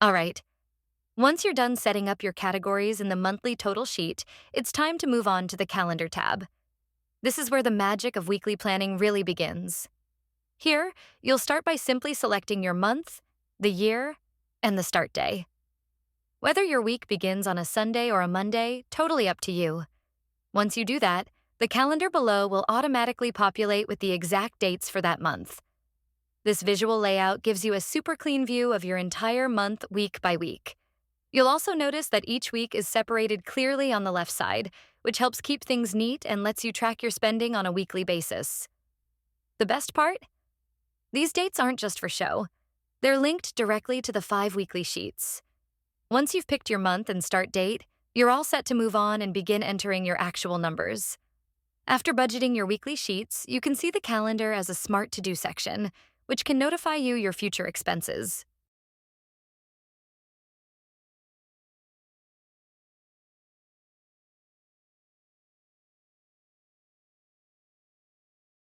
All right. Once you're done setting up your categories in the monthly total sheet, it's time to move on to the calendar tab. This is where the magic of weekly planning really begins. Here, you'll start by simply selecting your month, the year, and the start day. Whether your week begins on a Sunday or a Monday, totally up to you. Once you do that, the calendar below will automatically populate with the exact dates for that month. This visual layout gives you a super clean view of your entire month week by week. You'll also notice that each week is separated clearly on the left side, which helps keep things neat and lets you track your spending on a weekly basis. The best part? These dates aren't just for show. They're linked directly to the 5 weekly sheets. Once you've picked your month and start date, you're all set to move on and begin entering your actual numbers. After budgeting your weekly sheets, you can see the calendar as a smart to-do section, which can notify you your future expenses.